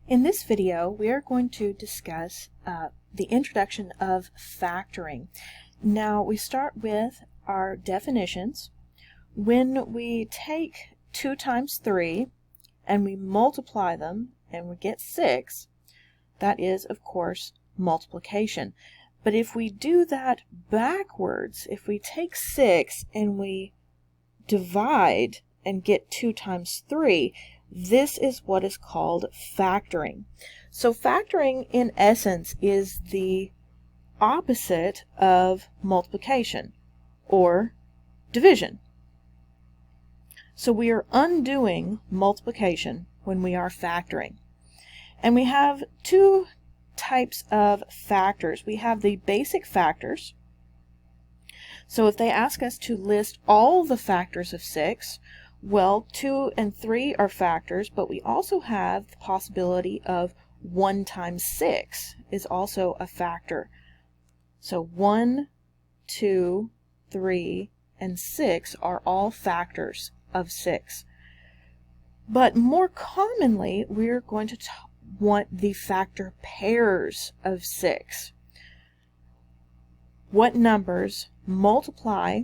In this video, we are going to discuss the introduction of factoring. Now, we start with our definitions. When we take 2 times 3 and we multiply them and we get 6, that is, of course, multiplication. But if we do that backwards, if we take 6 and we divide and get 2 times 3, this is what is called factoring. So factoring, in essence, is the opposite of multiplication or division. So we are undoing multiplication when we are factoring. And we have two types of factors. We have the basic factors. So if they ask us to list all the factors of 6, well, 2 and 3 are factors, but we also have the possibility of 1 times 6 is also a factor. So 1, 2, 3, and 6 are all factors of 6. But more commonly, we're going to want the factor pairs of 6. What numbers multiply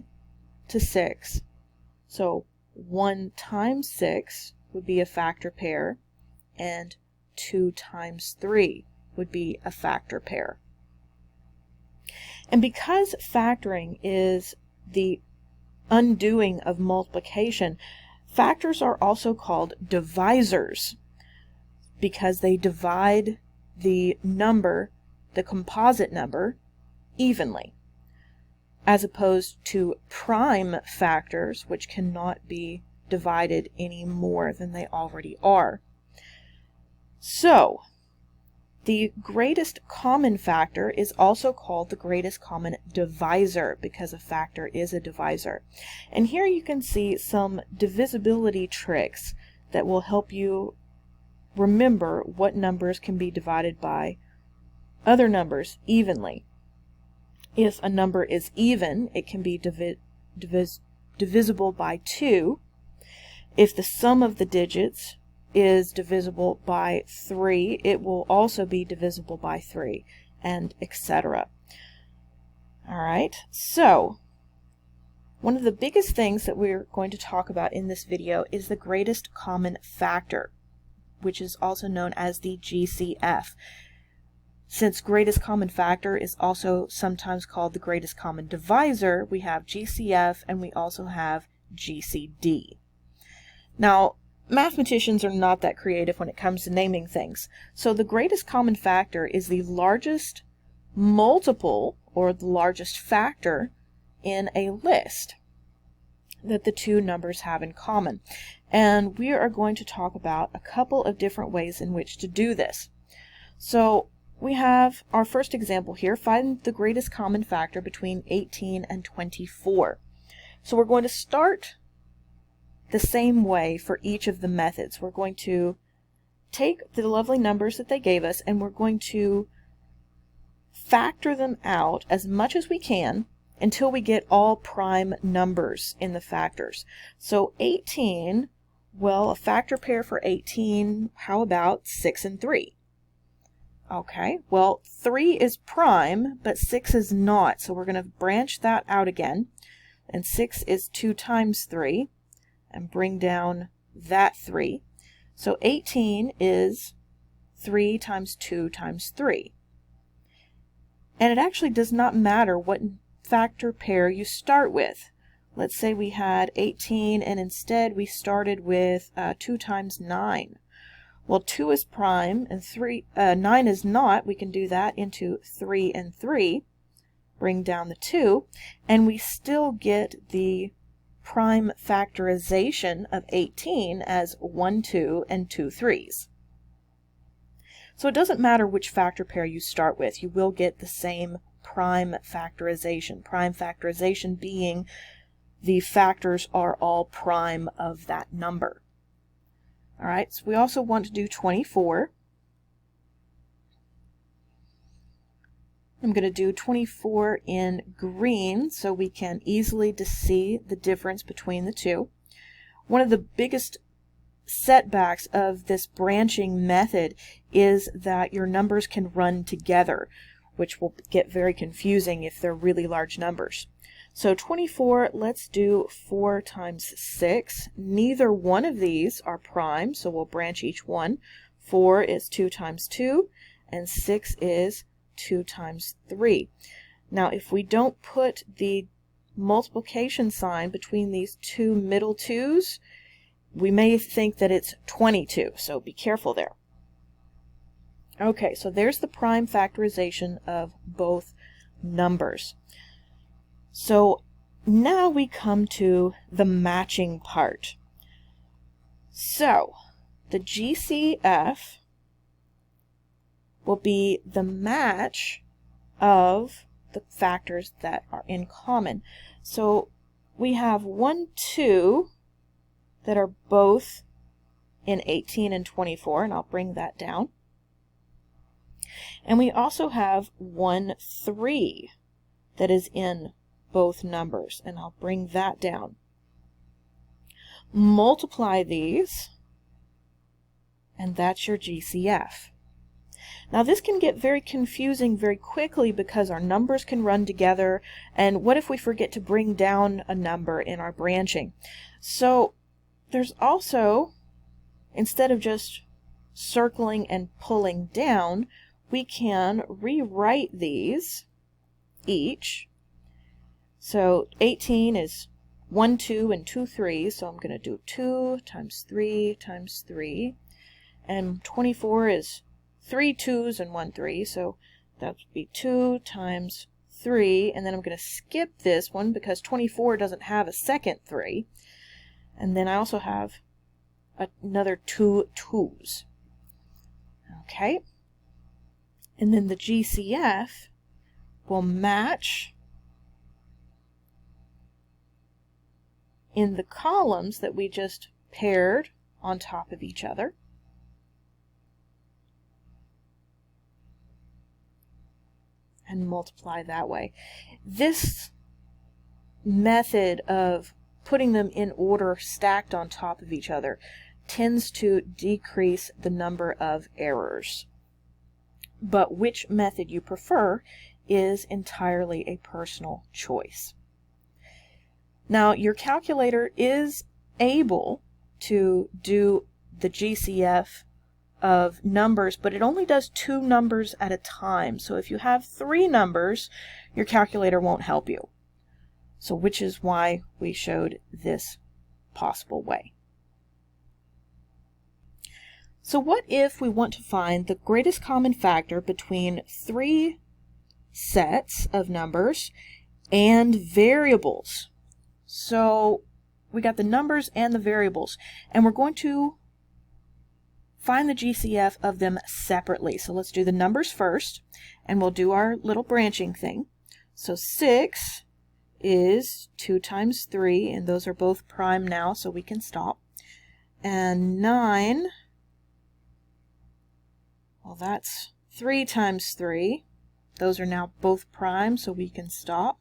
to 6? So 1 times 6 would be a factor pair, and 2 times 3 would be a factor pair. And because factoring is the undoing of multiplication, factors are also called divisors because they divide the number, the composite number, evenly, as opposed to prime factors, which cannot be divided any more than they already are. So, the greatest common factor is also called the greatest common divisor because a factor is a divisor. And here you can see some divisibility tricks that will help you remember what numbers can be divided by other numbers evenly. If a number is even, it can be divisible by 2. If the sum of the digits is divisible by 3, it will also be divisible by 3, and etc. Alright, so one of the biggest things that we're going to talk about in this video is the greatest common factor, which is also known as the GCF. Since greatest common factor is also sometimes called the greatest common divisor, we have GCF and we also have GCD. Now, mathematicians are not that creative when it comes to naming things. So the greatest common factor is the largest multiple or the largest factor in a list that the two numbers have in common. And we are going to talk about a couple of different ways in which to do this. So we have our first example here. Find the greatest common factor between 18 and 24. So we're going to start the same way for each of the methods. We're going to take the lovely numbers that they gave us and we're going to factor them out as much as we can until we get all prime numbers in the factors. So 18, well, a factor pair for 18, how about 6 and 3? Okay, well, 3 is prime, but 6 is not, so we're going to branch that out again. And 6 is 2 times 3, and bring down that 3. So 18 is 3 times 2 times 3. And it actually does not matter what factor pair you start with. Let's say we had 18 and instead we started with 2 times 9. Well, 2 is prime and 9 is not. We can do that into 3 and 3. Bring down the 2, and we still get the prime factorization of 18 as 1, 2, and 2 3s. So it doesn't matter which factor pair you start with. You will get the same prime factorization being the factors are all prime of that number. Alright, so we also want to do 24. I'm going to do 24 in green so we can easily see the difference between the two. One of the biggest setbacks of this branching method is that your numbers can run together, which will get very confusing if they're really large numbers. So 24, let's do 4 times 6. Neither one of these are prime, so we'll branch each one. 4 is 2 times 2, and 6 is 2 times 3. Now, if we don't put the multiplication sign between these two middle 2's, we may think that it's 22, so be careful there. Okay, so there's the prime factorization of both numbers. So now we come to the matching part. So the GCF will be the match of the factors that are in common. So we have 1, 2 that are both in 18 and 24, and I'll bring that down. And we also have 1, 3 that is in both numbers, and I'll bring that down. Multiply these, and that's your GCF. Now this can get very confusing very quickly because our numbers can run together, and what if we forget to bring down a number in our branching? So there's also, instead of just circling and pulling down, we can rewrite these each. So 18 is 1, 2, and 2 3s, so I'm going to do 2 times 3 times 3. And 24 is 3 2's and 1 3, so that would be 2 times 3, and then I'm going to skip this one because 24 doesn't have a second 3. And then I also have another 2 2's. Okay. And then the GCF will match in the columns that we just paired on top of each other. And multiply that way. This method of putting them in order stacked on top of each other tends to decrease the number of errors. But which method you prefer is entirely a personal choice. Now, your calculator is able to do the GCF of numbers, but it only does 2 numbers at a time. So if you have 3 numbers, your calculator won't help you. So which is why we showed this possible way. So what if we want to find the greatest common factor between 3 sets of numbers and variables? So we got the numbers and the variables, and we're going to find the GCF of them separately. So let's do the numbers first, and we'll do our little branching thing. So 6 is 2 times 3, and those are both prime now, so we can stop. And 9, well, that's 3 times 3. Those are now both prime, so we can stop.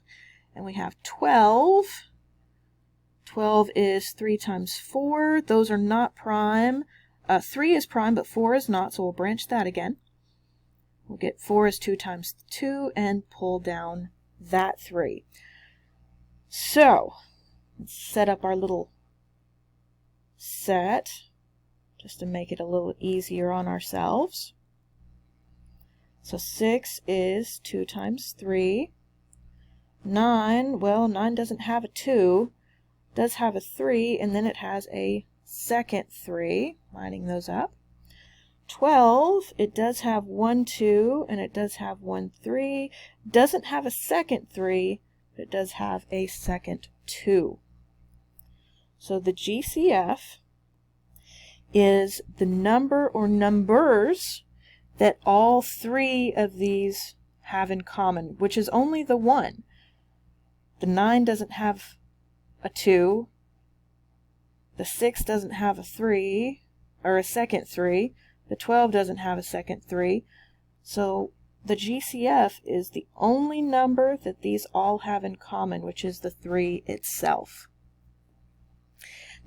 And we have 12. 12 is 3 times 4. Those are not prime. 3 is prime, but 4 is not, so we'll branch that again. We'll get 4 is 2 times 2 and pull down that 3. So, let's set up our little set just to make it a little easier on ourselves. So 6 is 2 times 3. 9, well, 9 doesn't have a 2, does have a 3, and then it has a second 3, lining those up. 12, it does have 1, 2, and it does have 1, 3. Doesn't have a second 3, but it does have a second 2. So the GCF is the number or numbers that all 3 of these have in common, which is only the 1. The 9 doesn't have a 2. The 6 doesn't have a 3, or a second 3. The 12 doesn't have a second 3. So the GCF is the only number that these all have in common, which is the 3 itself.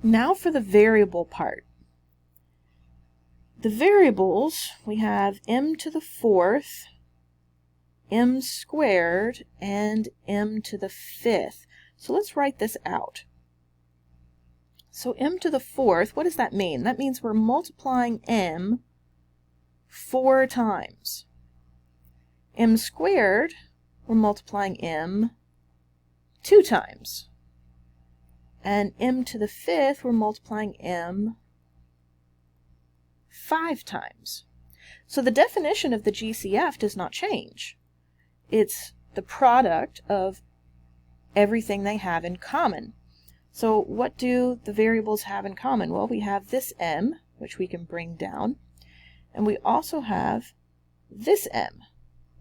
Now for the variable part. The variables, we have m to the fourth, m squared, and m to the fifth. So let's write this out. So m to the fourth, what does that mean? That means we're multiplying m 4 times. M squared, we're multiplying m 2 times. And m to the fifth, we're multiplying m 5 times. So the definition of the GCF does not change. It's the product of everything they have in common. So what do the variables have in common? Well, we have this m, which we can bring down, and we also have this m,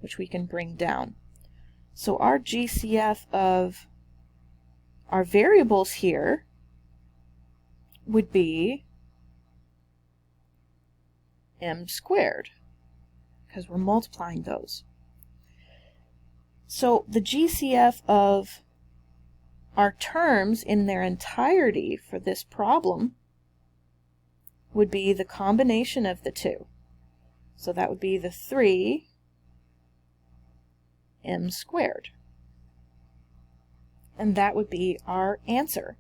which we can bring down. So our GCF of our variables here would be m squared, because we're multiplying those. So the GCF of our terms in their entirety for this problem would be the combination of the two. So that would be the 3m squared. And that would be our answer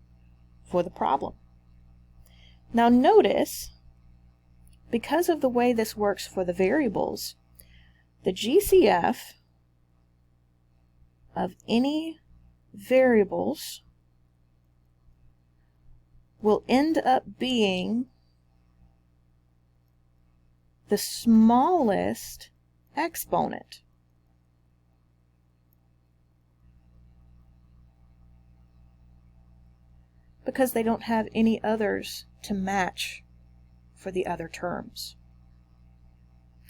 for the problem. Now notice, because of the way this works for the variables, the GCF of any variables will end up being the smallest exponent. Because they don't have any others to match for the other terms.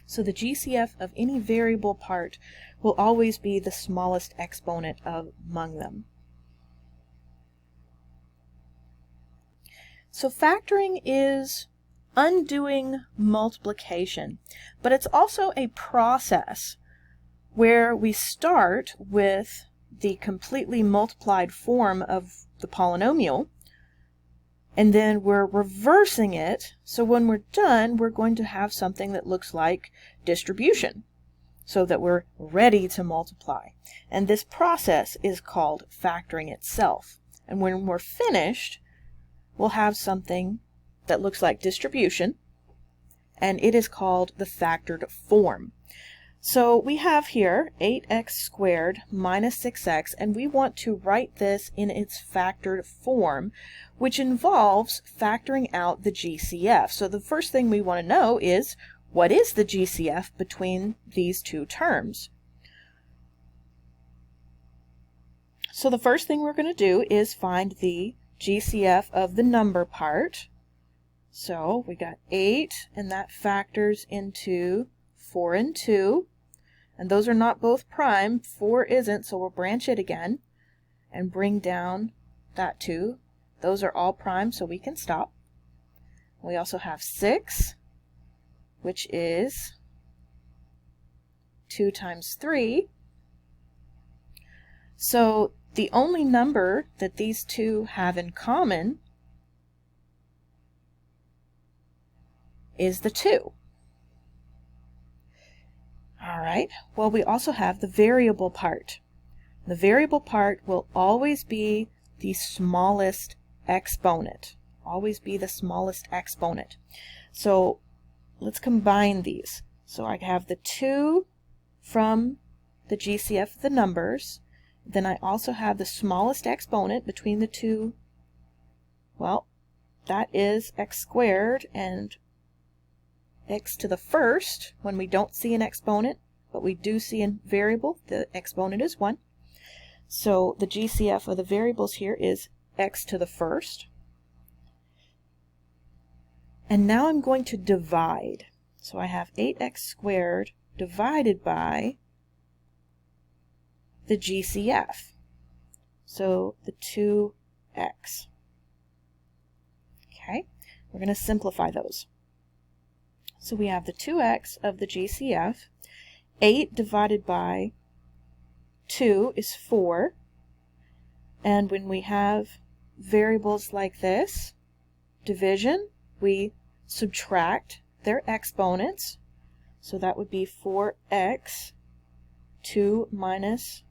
So the GCF of any variable part will always be the smallest exponent among them. So factoring is undoing multiplication, but it's also a process where we start with the completely multiplied form of the polynomial, and then we're reversing it, so when we're done, we're going to have something that looks like distribution, so that we're ready to multiply. And this process is called factoring itself. And when we're finished, we'll have something that looks like distribution, and it is called the factored form. So we have here 8x squared minus 6x, and we want to write this in its factored form, which involves factoring out the GCF. So the first thing we want to know is, what is the GCF between these two terms? So the first thing we're going to do is find the GCF of the number part. So we got 8, and that factors into 4 and 2. And those are not both prime. 4 isn't, so we'll branch it again and bring down that 2. Those are all prime, so we can stop. We also have 6, which is 2 times 3. So the only number that these two have in common is the 2. Alright, well, we also have the variable part. The variable part will always be the smallest exponent. Always be the smallest exponent. So let's combine these. So I have the 2 from the GCF of the numbers. Then I also have the smallest exponent between the two. Well, that is x squared, and x to the first, when we don't see an exponent, but we do see a variable, the exponent is 1. So the GCF of the variables here is x to the first. And now I'm going to divide. So I have 8x squared divided by the GCF. So the 2x. Okay, we're going to simplify those. So we have the 2x of the GCF. 8 divided by 2 is 4. And when we have variables like this, division, we subtract their exponents. So that would be 4x. 2 minus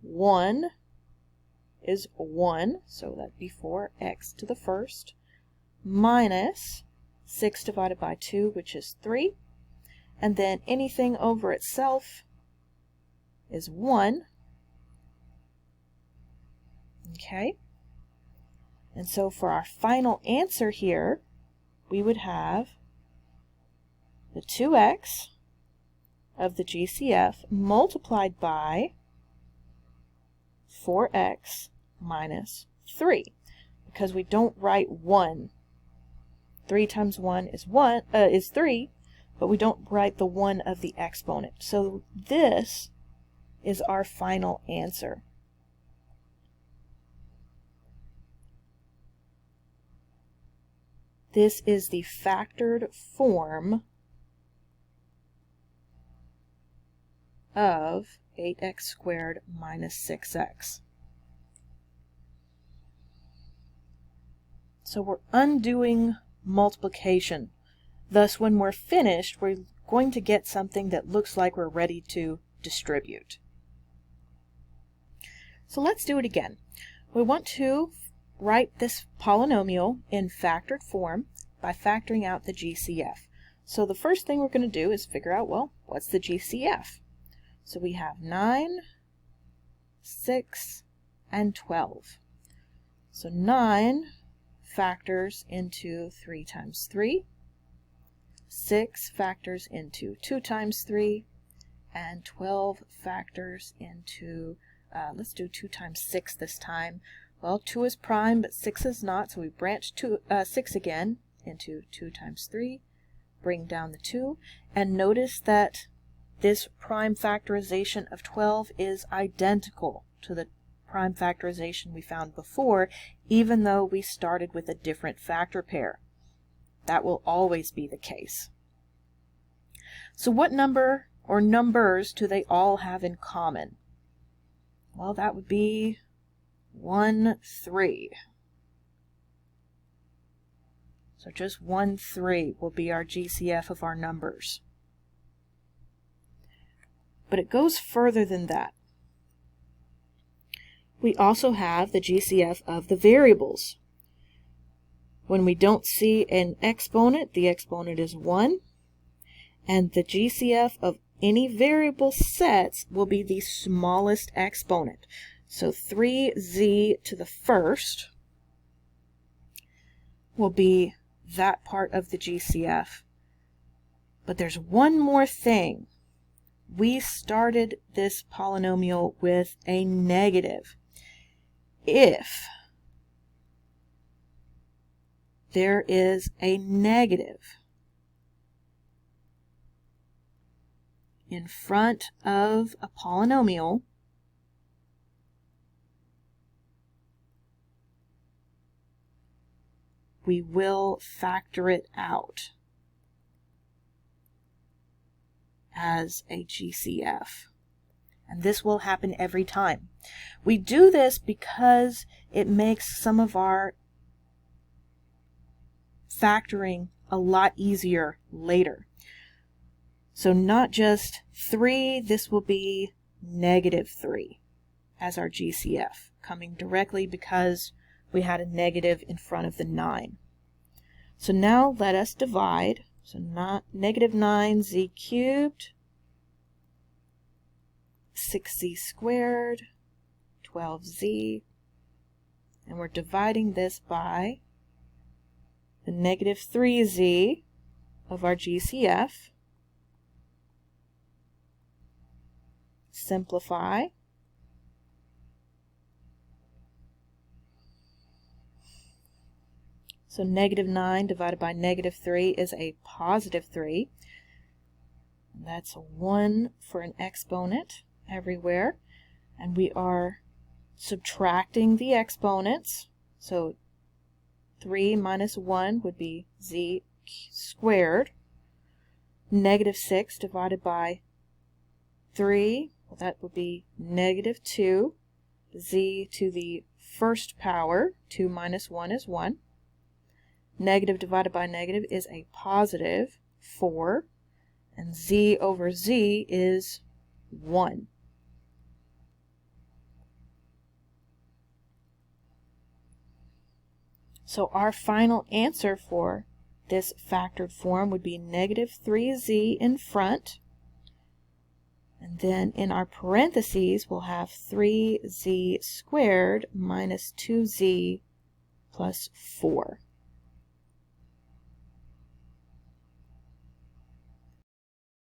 1 is 1, so that'd be 4x to the first, minus 6 divided by 2, which is 3, and then anything over itself is 1. Okay, and so for our final answer here, we would have the 2x of the GCF multiplied by 4x minus 3, because we don't write 1. 3 times 1 is 3, but we don't write the 1 of the exponent. So this is our final answer. This is the factored form of 8x squared minus 6x. So we're undoing multiplication. Thus, when we're finished, we're going to get something that looks like we're ready to distribute. So let's do it again. We want to write this polynomial in factored form by factoring out the GCF. So the first thing we're going to do is figure out, well, what's the GCF? So we have 9, 6, and 12. So 9 factors into 3 times 3. 6 factors into 2 times 3. And 12 factors into, let's do 2 times 6 this time. Well, 2 is prime, but 6 is not, so we branch 6 again into 2 times 3. Bring down the 2. And notice that this prime factorization of 12 is identical to the prime factorization we found before, even though we started with a different factor pair. That will always be the case. So what number or numbers do they all have in common? Well, that would be 1, 3. So just 1, 3 will be our GCF of our numbers. But it goes further than that. We also have the GCF of the variables. When we don't see an exponent, the exponent is 1. And the GCF of any variable sets will be the smallest exponent. So 3z to the first will be that part of the GCF. But there's one more thing. We started this polynomial with a negative. If there is a negative in front of a polynomial, we will factor it out as a GCF. And this will happen every time. We do this because it makes some of our factoring a lot easier later. So not just 3, this will be negative 3 as our GCF, coming directly because we had a negative in front of the 9. So now let us divide. So negative 9z cubed, 6z squared, 12z, and we're dividing this by the negative 3z of our GCF. Simplify. So negative 9 divided by negative 3 is a positive 3. And that's a 1 for an exponent everywhere. And we are subtracting the exponents. So 3 minus 1 would be z squared. Negative 6 divided by 3, well, that would be negative 2. Z to the first power, 2 minus 1 is 1. Negative divided by negative is a positive 4, and z over z is 1. So our final answer for this factored form would be negative 3z in front, and then in our parentheses we'll have 3z squared minus 2z plus 4.